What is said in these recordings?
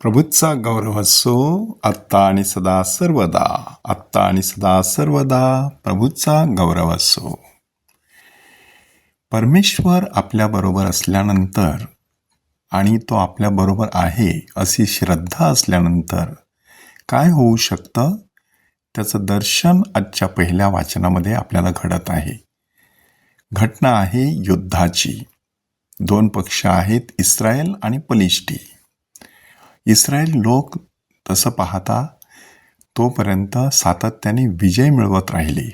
प्रभूचा गौरव असो आत्ता आणि सदा सर्वदा. आत्ता आणि सदा सर्वदा प्रभूचा गौरव असो. परमेश्वर आपल्याबरोबर असल्यानंतर आणि तो आपल्याबरोबर आहे अशी श्रद्धा असल्यानंतर काय होऊ शकतं, त्याचं दर्शन आजच्या पहिल्या वाचनामध्ये आपल्याला घडत आहे. घटना आहे युद्धाची. दोन पक्ष आहेत, इस्रायल आणि पलिष्टी. इस्रायल लोक तसं पाहता तोपर्यंत सातत्याने विजय मिळवत राहिले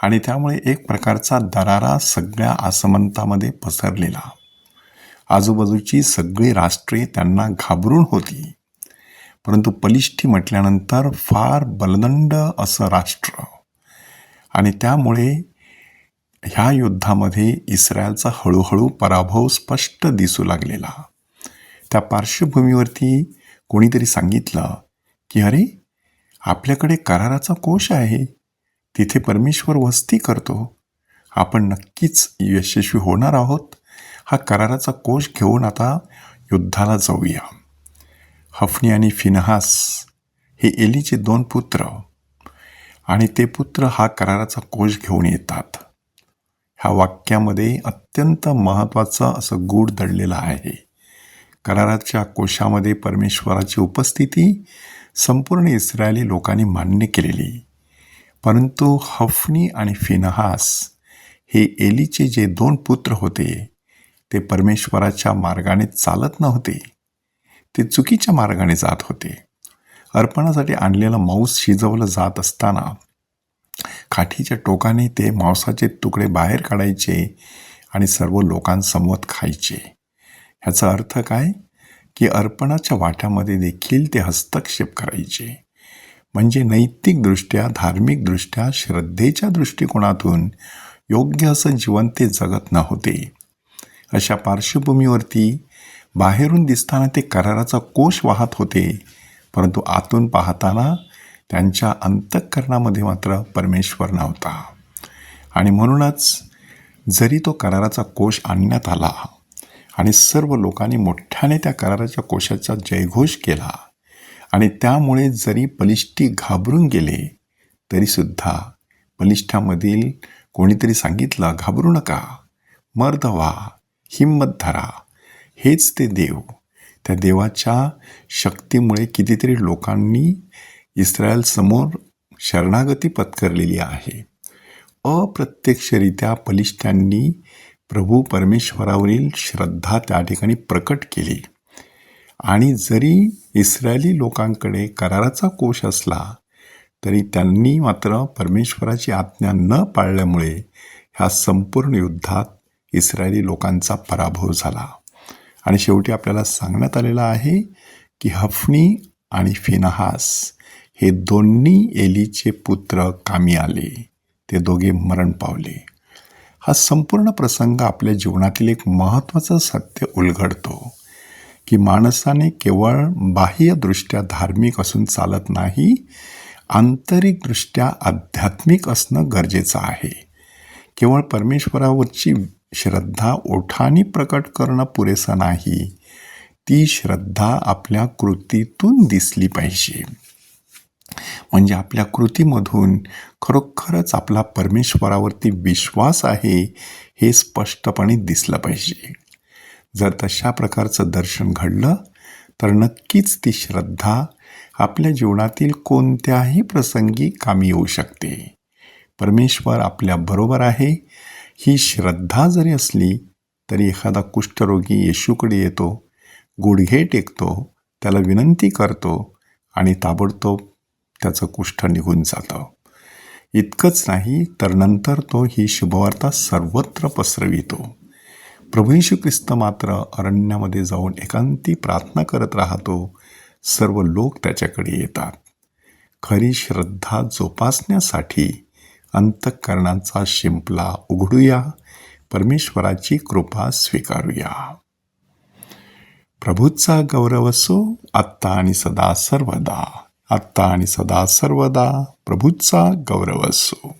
आणि त्यामुळे एक प्रकारचा दरारा सगळ्या आसमंतामध्ये पसरलेला. आजूबाजूची सगळी राष्ट्रे त्यांना घाबरून होती. परंतु पलिष्ठी म्हटल्यानंतर फार बलदंड असं राष्ट्र आणि त्यामुळे ह्या युद्धामध्ये इस्रायलचा हळूहळू पराभव स्पष्ट दिसू लागलेला. त्या पार्श्वभूमीवरती कोणीतरी सांगितलं की अरे, आपल्याकडे कराराचा कोश आहे, तिथे परमेश्वर वस्ती करतो, आपण नक्कीच यशस्वी होणार आहोत. हा कराराचा कोश घेऊन आता युद्धाला जाऊया. हफनी आणि फिनहास हे एलीचे दोन पुत्र आणि ते पुत्र हा कराराचा कोश घेऊन येतात. ह्या वाक्यामध्ये अत्यंत महत्त्वाचं असं गूढ दडलेलं आहे. कराराच्या कोशामध्ये परमेश्वराची उपस्थिती संपूर्ण इस्रायली लोकांनी मान्य केलेली. परंतु हफनी आणि फिनहास हे एलीचे जे दोन पुत्र होते ते परमेश्वराच्या मार्गाने चालत नव्हते, ते चुकीच्या मार्गाने जात होते. अर्पणासाठी आणलेलं मांस शिजवलं जात असताना काठीच्या टोकाने ते मांसाचे तुकडे बाहेर काढायचे आणि सर्व लोकांसमोर खायचे. ह्याचा अर्थ काय की अर्पणाच्या वाट्यामध्ये देखील ते हस्तक्षेप करायचे. म्हणजे नैतिकदृष्ट्या, धार्मिकदृष्ट्या, श्रद्धेच्या दृष्टिकोनातून योग्य असं जीवन ते जगत नव्हते. अशा पार्श्वभूमीवरती बाहेरून दिसताना ते कराराचा कोश वाहत होते, परंतु आतून पाहताना त्यांच्या अंतःकरणामध्ये मात्र परमेश्वर नव्हता. आणि म्हणूनच जरी तो कराराचा कोश आणण्यात आला आणि सर्व लोकांनी मोठ्याने त्या कराराच्या कोशाचा जयघोष केला आणि त्यामुळे जरी पलिष्ठी घाबरून गेले तरीसुद्धा पलिष्ठामधील कोणीतरी सांगितलं, घाबरू नका, मर्द व्हा, हिंमत धरा, हेच ते देव. त्या देवाच्या शक्तीमुळे कितीतरी लोकांनी इस्रायलसमोर शरणागती पत्करलेली आहे. अप्रत्यक्षरित्या पलिष्ठांनी प्रभू परमेश्वरावरील श्रद्धा त्या ठिकाणी प्रकट केली. आणि जरी इस्रायली लोकांकडे कराराचा कोश असला तरी त्यांनी मात्र परमेश्वराची आज्ञा न पाळल्यामुळे ह्या संपूर्ण युद्धात इस्रायली लोकांचा पराभव झाला. आणि शेवटी आपल्याला सांगण्यात आलेलं आहे की हफनी आणि फिनहास हे दोन्ही एलीचे पुत्र कामी आले, ते दोघे मरण पावले. हा संपूर्ण प्रसंग आपल्या जीवनातील एक महत्त्वाचं सत्य उलगडतो की माणसाने केवळ बाह्यदृष्ट्या धार्मिक असून चालत नाही, आंतरिकदृष्ट्या आध्यात्मिक असणं गरजेचं आहे. केवळ परमेश्वरावरची श्रद्धा ओठांनी प्रकट करणं पुरेसं नाही, ती श्रद्धा आपल्या कृतीतून दिसली पाहिजे. म्हणजे आपल्या कृतीमधून खरोखरच आपला परमेश्वरावरती विश्वास आहे हे स्पष्टपणे दिसलं पाहिजे. जर तशा प्रकारचं दर्शन घडलं तर नक्कीच ती श्रद्धा आपल्या जीवनातील कोणत्याही प्रसंगी कामी येऊ शकते. परमेश्वर आपल्याबरोबर आहे ही श्रद्धा जरी असली तरी एखादा कुष्ठरोगी येशूकडे येतो, गुडघे टेकतो, त्याला विनंती करतो आणि ताबडतोब त्याचं कुष्ठ निघून जातं. इतकंच नाही तर नंतर तो ही शुभवार्ता सर्वत्र पसरवितो. प्रभू येशू ख्रिस्त मात्र अरण्यामध्ये जाऊन एकांती प्रार्थना करत राहतो. सर्व लोक त्याच्याकडे येतात. खरी श्रद्धा जोपासण्यासाठी अंतःकरणाचा शिंपला उघडूया, परमेश्वराची कृपा स्वीकारूया. प्रभूचा गौरव असो आत्ता आणि सदा सर्वदा. आत्ता आणि सदा सर्वदा प्रभूचा गौरव असो.